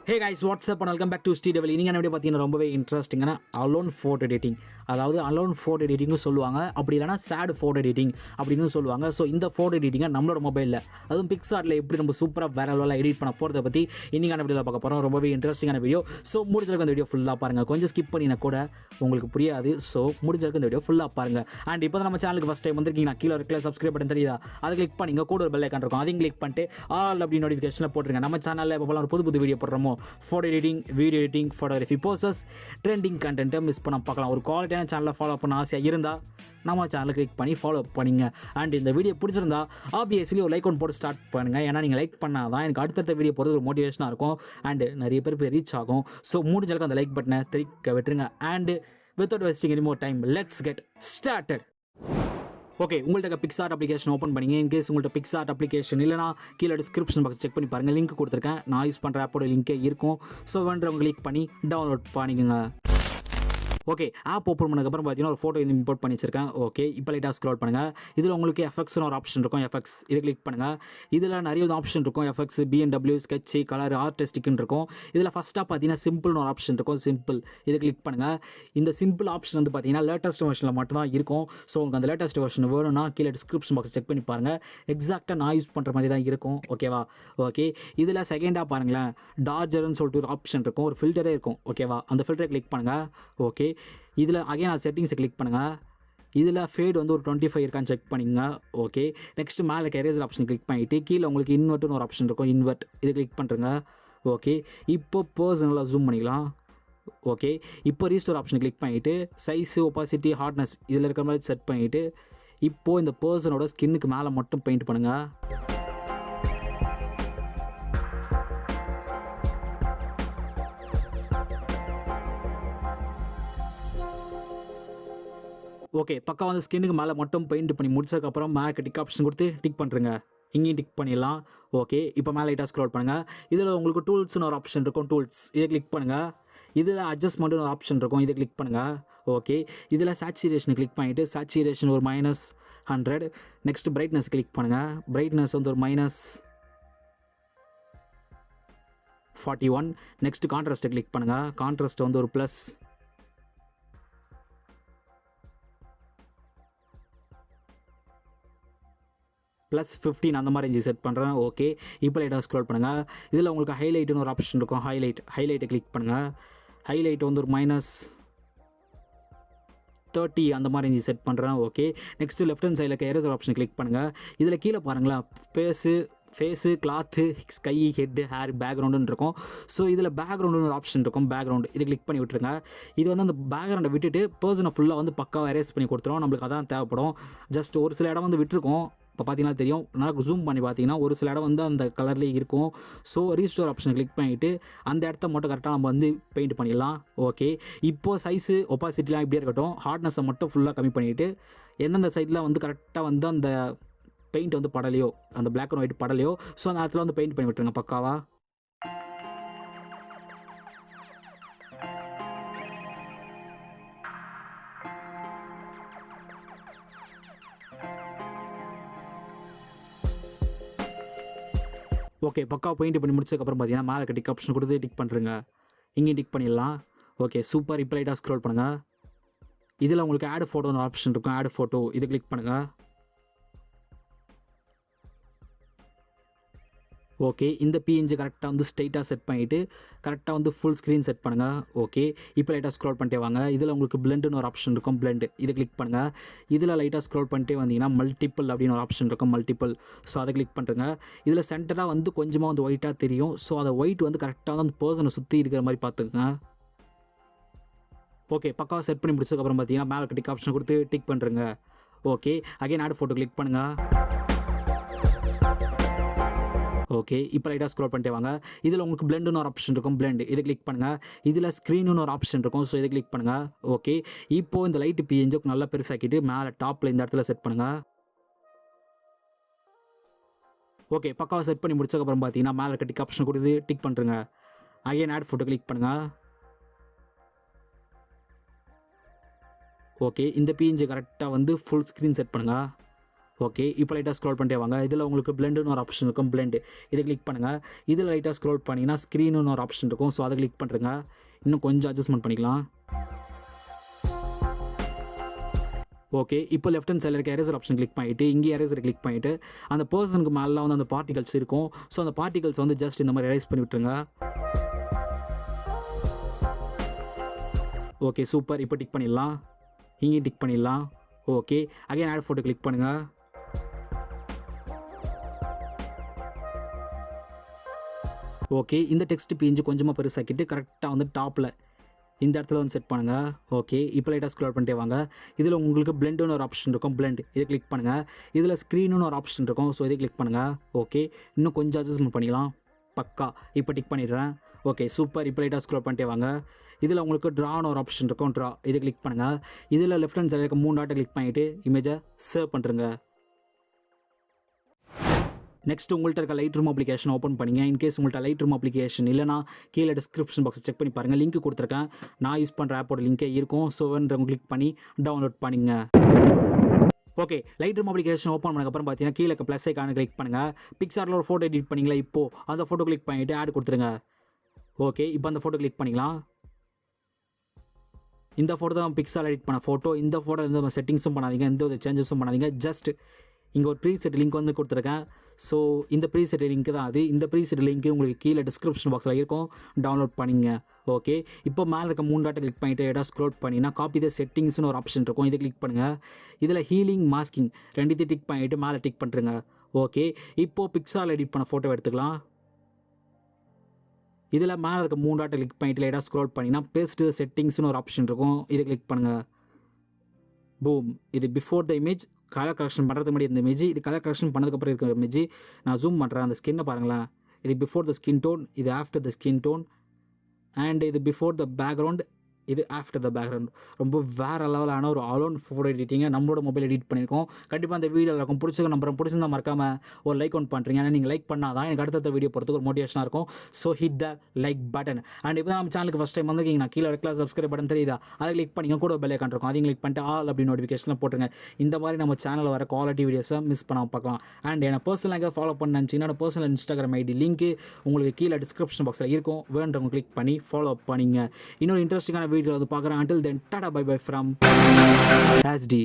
Hey guys, what's up and welcome back to Sri Divil. இன்னைக்கு என்ன video பார்த்தீங்கன்னா ரொம்பவே இன்ட்ரெஸ்டிங்கான அலோன் ஃபோட்டோ எடிட்டிங், அதாவது அலோன் ஃபோட்டோ எடிட்டிங்னு சொல்லுவாங்க, அப்படி இல்லைனா சேட் ஃபோட்டோ எடிட்டிங் அப்படின்னு சொல்லுவாங்க. ஸோ இந்த ஃபோட்டோ எடிட்டிங்கை நம்மளோட மொபைலில் அதுவும் பிக்ஸார்ட்டில் எப்படி நம்ம சூப்பராக வேற லெவலில் எடிட் பண்ண போகிறத பற்றி இன்னைக்கான வீடியோவில் பார்க்க போகிறோம். ரொம்பவே இன்ட்ரெஸ்டிங்கான வீடியோ. ஸோ முடிஞ்சளவுக்கு அந்த வீடியோ ஃபுல்லாக பாருங்கள். கொஞ்சம் ஸ்கிப் பண்ணினா கூட உங்களுக்கு புரியாது. ஸோ முடிஞ்சளவுக்கு இந்த வீடியோ ஃபுல்லாக பாருங்கள். அண்ட் இப்போ தான் நம்ம சேனலுக்கு ஃபஸ்ட் டைம் வந்திருக்கீங்கன்னா கீழே இருக்கிற சப்ஸ்கிரைப் பட்டன் தெரியுதா, அதை கிளிக் பண்ணிங்க. கூட ஒரு பெல் ஐக்கான் இருக்கும், அதையும் கிளிக் பண்ணிட்டு ஆல் அப்படி நோட்டிஃபிகேஷனில் போட்டுருங்க. நம்ம சேனலில் எப்போ ஒரு புது வீடியோ போடுறோமோ photo editing, video editing, photography, posters, trending கண்டென்ட்டை மிஸ் பண்ண பார்க்கலாம். ஒரு குவாலிட்டியான சேனலை ஃபாலோ பண்ண ஆசையாக இருந்தால் நம்ம சேனலை கிளிக் பண்ணி ஃபாலோ பண்ணிங்க. அண்ட் இந்த வீடியோ பிடிச்சிருந்தா ஆப்வியஸ்லி ஒரு லைக் ஒன்று போட்டு ஸ்டார்ட் பண்ணுங்கள். ஏன்னா நீங்கள் லைக் பண்ணால் தான் எனக்கு அடுத்தடுத்த வீடியோ போகிறது ஒரு மோட்டிவேஷனாக இருக்கும் அண்டு நிறைய பேருக்கு ரீச் ஆகும். ஸோ முடிஞ்சளவுக்கு அந்த லைக் பட்டனை திருக்க விட்டுருங்க. And without wasting any more time, let's get started. Okay, உங்கள்கிட்ட பிக்ஸார்ட் அப்ளிகேஷன் ஓப்பன் பண்ணிங்க. இன்கேஸ் உங்கள்கிட்ட பிக்ஸார்ட் அப்ளிகேஷன் இல்லைனா கீழே டிஸ்கிரிப்ஷன் பாக்ஸ் செக் பண்ணி பாருங்கள், லிங்க் கொடுத்துருக்கேன். நான் யூஸ் பண்ணுற ஆப்போட லிங்கே இருக்கும். ஸோ வேண்டவங்க கிளிக் பண்ணி டவுன்லோட் பண்ணிக்கோங்க. ஓகே, ஆப் ஓப்பன் பண்ணதுக்கப்புறம் பார்த்தீங்கன்னா ஒரு ஃபோட்டோ வந்து இம்போர்ட் பண்ணி வச்சிருக்கேன். ஓகே, இப்போ லைட்டாக ஸ்க்ரோல் பண்ணுங்கள். இதில் உங்களுக்கு எஃபெக்ட்ஸ்னு ஒரு ஆப்ஷன் இருக்கும். எஃபெக்ட்ஸ் இதை கிளிக் பண்ணுங்கள். இதில் நிறைய ஆப்ஷன் இருக்கும். எஃபெக்ட்ஸ், பிஎன்டபிள்யூ, ஸ்கெட்ச், கலர், ஆர்டிஸ்டிக்னு இருக்கும். இதில் ஃபஸ்ட்டாக பார்த்தீங்கன்னா சிம்பிள்னு ஒரு ஆப்ஷன் இருக்கும். சிம்பிள் இதை கிளிக் பண்ணுங்கள். இந்த சிம்பிள் ஆப்ஷன் வந்து பார்த்தீங்கன்னா லேட்டஸ்ட் வெர்ஷனில் மட்டும்தான் இருக்கும். ஸோ உங்களுக்கு அந்த லேட்டஸ்ட் வெர்ஷன் வேணும்னா கீழே டிஸ்கிரிப்ஷன் பாக்ஸ் செக் பண்ணி பாருங்கள். எக்ஸாக்டாக நான் யூஸ் பண்ணுற மாதிரி தான் இருக்கும். ஓகேவா? ஓகே, இதில் செகண்டாக பாருங்களேன், டார்ஜர்னு சொல்லிட்டு ஒரு ஆப்ஷன் இருக்கும். ஒரு ஃபில்டரே இருக்கும். ஓகேவா? அந்த ஃபில்டரை கிளிக் பண்ணுங்கள். ஓகே, இதில் அகைன் நான் செட்டிங்ஸை கிளிக் பண்ணுங்கள். இதில் ஃபேட் வந்து ஒரு 25 இருக்கான்னு செக் பண்ணிங்க. ஓகே, நெக்ஸ்ட் மேலே எரேசர் ஆப்ஷன் கிளிக் பண்ணிவிட்டு கீழே உங்களுக்கு இன்வெர்ட்னு ஒரு ஆப்ஷன் இருக்கும். இன்வெர்ட் இதை கிளிக் பண்ணுறங்க. ஓகே, இப்போ பர்சனலாக ஜூம் பண்ணிக்கலாம். ஓகே, இப்போ ரீஸ்டோர் ஆப்ஷன் கிளிக் பண்ணிவிட்டு சைஸு, ஒப்பாசிட்டி, ஹார்ட்னஸ் இதில் இருக்கிற மாதிரி செட் பண்ணிவிட்டு இப்போது இந்த பர்சனோட ஸ்கின்னுக்கு மேலே மட்டும் பெயிண்ட் பண்ணுங்கள். ஓகே, பக்கம் வந்து ஸ்கின்னுக்கு மேலே மட்டும் பெயிண்ட் பண்ணி முடிச்சதுக்கப்புறம் மேலே டிக் ஆப்ஷன் கொடுத்து டிக் பண்ணுறங்க. இங்கேயும் டிக் பண்ணிடலாம். ஓகே, இப்போ மேலே லைட்டாக ஸ்க்ரோல் பண்ணுங்கள். இதில் உங்களுக்கு டூல்ஸ்னு ஒரு ஆப்ஷன் இருக்கும். டூல்ஸ் இதை கிளிக் பண்ணுங்கள். இதில் அட்ஜஸ்ட்மெண்ட்னு ஒரு ஆப்ஷன் இருக்கும். இதை கிளிக் பண்ணுங்கள். ஓகே, இதில் சேச்சுரேஷனை கிளிக் பண்ணிவிட்டு சேச்சுரேஷன் ஒரு -100. நெக்ஸ்ட் பிரைட்னஸ் கிளிக் பண்ணுங்கள். பிரைட்னஸ் வந்து ஒரு -41. நெக்ஸ்ட் கான்ட்ராஸ்ட்டை கிளிக் பண்ணுங்கள். கான்ட்ராஸ்ட் வந்து ஒரு +15 அந்த மாதிரி ரேஞ்சு செட் பண்ணுறேன். ஓகே, இப்போ லைட்டாக ஸ்க்ரோல் பண்ணுங்கள். இதில் உங்களுக்கு ஹைலைட்டுன்னு ஒரு ஆப்ஷன் இருக்கும். ஹைலைட்டை கிளிக் பண்ணுங்கள். ஹைலைட் வந்து ஒரு -30 அந்த மாதிரி ரேஞ்சு செட் பண்ணுறேன். ஓகே, நெக்ஸ்ட்டு லெஃப்ட் ஹேண்ட் சைடில் எரேசர் ஆப்ஷன் கிளிக் பண்ணுங்கள். இதில் கீழே பாருங்களேன், face, cloth, sky, head, hair, பேக்ரவுண்டுன்னு இருக்கும். ஸோ இதில் பேக்ரவுண்டுன்னு ஒரு ஆப்ஷன் இருக்கும். பேக்ரவுண்டு இதை கிளிக் பண்ணி விட்டுருங்க. இது வந்து அந்த பேக்ரவுண்டை விட்டுட்டு பர்சனை ஃபுல்லாக வந்து பக்காவாக எரேஸ் பண்ணி கொடுத்துரும். நம்மளுக்கு அதான் தேவைப்படும். ஜஸ்ட் ஒரு சில இடம் வந்து விட்டுருக்கோம். இப்போ பார்த்தீங்கன்னா தெரியும், நல்லா ஜூம் பண்ணி பார்த்தீங்கன்னா ஒரு சில இடம் வந்து அந்த கலர்லேயே இருக்கும். ஸோ ரீஸ்டோர் ஆப்ஷனை கிளிக் பண்ணிவிட்டு அந்த இடத்த மட்டும் கரெக்டாக நம்ம வந்து பெயிண்ட் பண்ணிடலாம். ஓகே, இப்போது சைஸு, ஒப்பாசிட்டிலாம் இப்படியே இருக்கட்டும். ஹார்ட்னஸை மட்டும் ஃபுல்லாக கம்மி பண்ணிவிட்டு எந்தெந்த சைடில் வந்து கரெக்டாக வந்து அந்த பெயிண்ட் வந்து படலையோ, அந்த பிளாக் அண்ட் ஒயிட் படலையோ, ஸோ அந்த இடத்துல வந்து பெயிண்ட் பண்ணி விட்டுருங்க பக்காவா. ஓகே, பக்காவாக பெயிண்ட் பண்ணி முடிச்சதுக்கப்புறம் பார்த்தீங்கன்னா மேலே டிக் ஆப்ஷன் கொடுத்து டிக் பண்ணுறங்க. இங்கேயும் டிக் பண்ணிடலாம். Okay, super. இப்போ லைட்டாக ஸ்க்ரோல் பண்ணுங்கள். இதில் உங்களுக்கு ஆட் ஃபோட்டோன்னு ஆப்ஷன் இருக்கும். ஆட் ஃபோட்டோ இதை கிளிக் பண்ணுங்கள். ஓகே, இந்த பிஎன்ஜி கரெக்டாக வந்து ஸ்ட்ரைட்டாக செட் பண்ணிவிட்டு கரெக்டாக வந்து ஃபுல் ஸ்க்ரீன் செட் பண்ணுங்கள். ஓகே, இப்போ லைட்டாக ஸ்க்ரோல் பண்ணிட்டே வாங்க. இதில் உங்களுக்கு பிளெண்டுன்னு ஒரு ஆப்ஷன் இருக்கும். பிளெண்டு இதை கிளிக் பண்ணுங்கள். இதில் லைட்டாக ஸ்க்ரோல் பண்ணிட்டே வந்தீங்கன்னா மல்டிபிள் அப்படின்னு ஒரு ஆப்ஷன் இருக்கும். மல்டிபிள், ஸோ அதை கிளிக் பண்ணுறங்க. இதில் சென்டராக வந்து கொஞ்சமாக வந்து ஒயிட்டாக தெரியும். ஸோ அந்த ஒயிட் வந்து கரெக்டாக வந்து அந்த பர்சனை சுற்றி இருக்கிற மாதிரி பார்த்துக்குங்க. ஓகே, பக்காவாக செட் பண்ணி முடிச்சதுக்கப்புறம் பார்த்தீங்கன்னா மேலே டிக் ஆப்ஷன் கொடுத்து டிக் பண்ணுறங்க. Okay, again add photo click பண்ணுங்கள். ஓகே, இப்போ லைட்டாக ஸ்க்ரோல் பண்ணிட்டே வாங்க. இதில் உங்களுக்கு பிளெண்டுன்னு ஒரு ஆப்ஷன் இருக்கும். பிளெண்டு இதை கிளிக் பண்ணுங்கள். இதில் ஸ்க்ரீனுன்னு ஒரு ஆப்ஷன் இருக்கும். ஸோ இதை கிளிக் பண்ணுங்கள். ஓகே, இப்போது இந்த லைட்டு பிஎன்ஜிக்கு நல்லா பெருசாக்கிட்டு மேலே டாப்பில் இந்த இடத்துல செட் பண்ணுங்கள். ஓகே, பக்காவாக செட் பண்ணி முடிச்சதுக்கப்புறம் பார்த்தீங்கன்னா மேலே டிக் ஆப்ஷன் கொடுத்து டிக் பண்ணுறங்க. அகைன் ஆட் ஃபோட்டோ கிளிக் பண்ணுங்கள். ஓகே, இந்த பிஎன்ஜி கரெக்டாக வந்து ஃபுல் ஸ்க்ரீன் செட் பண்ணுங்கள். ஓகே, இப்போ லைட்டாக ஸ்க்ரோல் பண்ணிட்டே வாங்க. இதில் உங்களுக்கு பிளெண்டுன்னு ஒரு ஆப்ஷன் இருக்கும், பிளெண்டு இதை கிளிக் பண்ணுங்கள். இதில் லைட்டாக ஸ்க்ரோல் பண்ணிங்கன்னா ஸ்க்ரீனுன்னு ஒரு ஆப்ஷன் இருக்கும். ஸோ அதை கிளிக் பண்ணுறங்க. இன்னும் கொஞ்சம் அட்ஜஸ்ட்மெண்ட் பண்ணிக்கலாம். ஓகே, இப்போ லெஃப்ட் ஹேண்ட் சைடில் இருக்க எரேசர் ஆப்ஷன் கிளிக் பண்ணிவிட்டு இங்கே எரேசர் கிளிக் பண்ணிவிட்டு அந்த பர்சனுக்கு மேலே வந்து அந்த பார்ட்டிகல்ஸ் இருக்கும். ஸோ அந்த பார்ட்டிகல்ஸ் வந்து ஜஸ்ட் இந்த மாதிரி எரேஸ் பண்ணி விட்டுருங்க. Okay, super. இப்போ டிக் பண்ணிடலாம், இங்கேயும் டிக் பண்ணிடலாம். Okay, again add photo click பண்ணுங்கள். ஓகே, இந்த டெக்ஸ்ட் பிஞ்சு கொஞ்சமாக பெருசாக்கிட்டு கரெக்டாக வந்து டாப்பில் இந்த இடத்துல வந்து செட் பண்ணுங்கள். ஓகே, இப்போ லைட்டாக ஸ்க்ரோல் பண்ணிட்டே வாங்க. இதில் உங்களுக்கு பிளெண்டுன்னு ஒரு ஆப்ஷன் இருக்கும், பிளெண்ட் இதை கிளிக் பண்ணுங்கள். இதில் ஸ்க்ரீனுன்னு ஒரு ஆப்ஷன் இருக்கும். ஸோ இதை கிளிக் பண்ணுங்கள். ஓகே, இன்னும் கொஞ்சம் அட்ஜஸ்ட்மெண்ட் பண்ணிக்கலாம். பக்கா, இப்போ டிக் பண்ணிடுறேன். Okay, super. இப்போ லைட்டாக ஸ்க்ரோல் பண்ணிட்டே வாங்க. இதில் உங்களுக்கு ட்ரான்னு ஒரு ஆப்ஷன் இருக்கும், ட்ரா இதை கிளிக் பண்ணுங்கள். இதில் லெஃப்ட் ஹேண்ட் சைடில் இருக்க 3 டாட்டை கிளிக் பண்ணிவிட்டு இமேஜை சேவ் பண்ணுறங்க. நெக்ஸ்ட் உங்கள்கிட்ட இருக்க லைட் ரூம் அப்ளிகேஷன் ஓப்பன் பண்ணிங்க. இன்கேஸ் உங்கள்கிட்ட லைட் ரூம் அப்ளிகேஷன் இல்லைனா கீழே டிஸ்கிரிப்ஷன் பாக்ஸ் செக் பண்ணி பாருங்கள், லிங்க் கொடுத்துருக்கேன். நான் யூஸ் பண்ணுற ஆப்போட லிங்கே இருக்கும். ஸோ வேணுறவங்க கிளிக் பண்ணி டவுன்லோட் பண்ணிங்க. Okay, Lightroom application open பண்ணக்கப்புறம் பார்த்தீங்கன்னா கீழே ப்ளஸ் ஐக்கான கிளிக் பண்ணுங்கள். பிக்சார்ட்டில் ஒரு ஃபோட்டோ எடிட் பண்ணிங்களா, இப்போது அந்த ஃபோட்டோ கிளிக் பண்ணிவிட்டு ஆட் கொடுத்துருங்க. ஓகே, இப்போ அந்த ஃபோட்டோ கிளிக் பண்ணிக்கலாம். இந்த ஃபோட்டோ தான் பிக்சார்ட் எடிட் பண்ண ஃபோட்டோ. இந்த ஃபோட்டோ எந்த செட்டிங்ஸும் பண்ணாதீங்க, எந்த ஒரு சேஞ்சஸும் பண்ணாதீங்க. ஜஸ்ட் இங்கே ஒரு ப்ரீசெட் லிங்க் வந்து கொடுத்துருக்கேன். ஸோ இந்த ப்ரீசெட் லிங்க் தான் அது. இந்த ப்ரீசெட் லிங்க் உங்களுக்கு கீழே டிஸ்கிரிப்ஷன் பாக்ஸில் இருக்கும், டவுன்லோட் பண்ணிங்க. ஓகே, இப்போ மேலே இருக்க 3 டாட்டை கிளிக் பண்ணிவிட்டு எதாவது ஸ்க்ரோல் பண்ணிங்கன்னா காப்பி த செட்டிங்ஸ்னு ஒரு ஆப்ஷன் இருக்கும், இதை கிளிக் பண்ணுங்கள். இதில் ஹீலிங், மாஸ்கிங் ரெண்டுத்தையும் டிக் பண்ணிவிட்டு மேலே டிக் பண்ணுறங்க. ஓகே, இப்போது பிக்சார்ட் எடிட் பண்ண ஃபோட்டோ எடுத்துக்கலாம். இதில் மேலே இருக்க 3 டாட்டை கிளிக் பண்ணிவிட்டு லைட்டாக ஸ்க்ரோல் பண்ணிங்கன்னா பேஸ்ட் செட்டிங்ஸ்னு ஒரு ஆப்ஷன் இருக்கும், இதை கிளிக் பண்ணுங்கள். பூம், இது before the image, colour correction பண்ணுறதுக்கு முன்னாடி இந்த இமேஜ், இது கலர் கரெக்ஷன் பண்ணதுக்கப்புறம் இருக்கிற இமேஜ். நான் ஜூம் பண்ணுறேன், அந்த ஸ்கின்னை பாருங்களேன். இது பிஃபோர் த ஸ்கின் டோன், இது after the skin tone, and இது பிஃபோர் த பேக்ரவுண்ட், இது ஆஃப்டர் த பேக்ரவுண்ட். ரொம்ப வேறு லெவலான ஒரு அலோன் ஃபோட்டோ எடிட்டிங்கை நம்மளோட மொபைல் எடிட் பண்ணியிருக்கோம். கண்டிப்பாக அந்த வீடியோவில் இருக்கும் பிடிச்ச நம்புறேன். பிடிச்சிருந்தா மறக்காமல் ஒரு லைக் ஒன் பண்ணுறீங்க. ஏன்னா நீங்கள் லைக் பண்ணால் தான் எனக்கு அடுத்த வீடியோ போகிறதுக்கு ஒரு மோட்டிவேஷனாக இருக்கும். So hit the like button. And இப்போ நம்ம சேனலுக்கு ஃபஸ்ட் டைம் வந்திருக்கீங்கன்னா கீழே ரெக்லாம் சப்ஸ்கிரைப் பட்டன் தெரியுதா, அதை கிளிக் பண்ணிங்க. கூட பெல் ஐக்கான் இருக்கும், அதையும் கிளிக் பண்ணிட்டு ஆல் அப்படி நோட்டிஃபிகேஷனில் போட்டுருங்க. இந்த மாதிரி நம்ம சேனலில் வர குவாலிட்டி வீடியோஸை மிஸ் பண்ணாமல் பார்க்கலாம். அண்ட் என்னை பர்சனலாக எங்கே ஃபாலோ பண்ண நினச்சிங்கன்னா என்னோட பர்சனல் இன்ஸ்டாகிராம் ஐடி லிங்க் உங்களுக்கு கீழே டிஸ்கிரிப்ஷன் பாக்ஸில் இருக்கும், வேண்டவங்க கிளிக் பண்ணி ஃபாலோ பண்ணிங்க. இன்னொரு இன்ட்ரெஸ்டிங்கான வீடியோ வந்து பார்க்குறேன். Until then, tada bye bye from SD.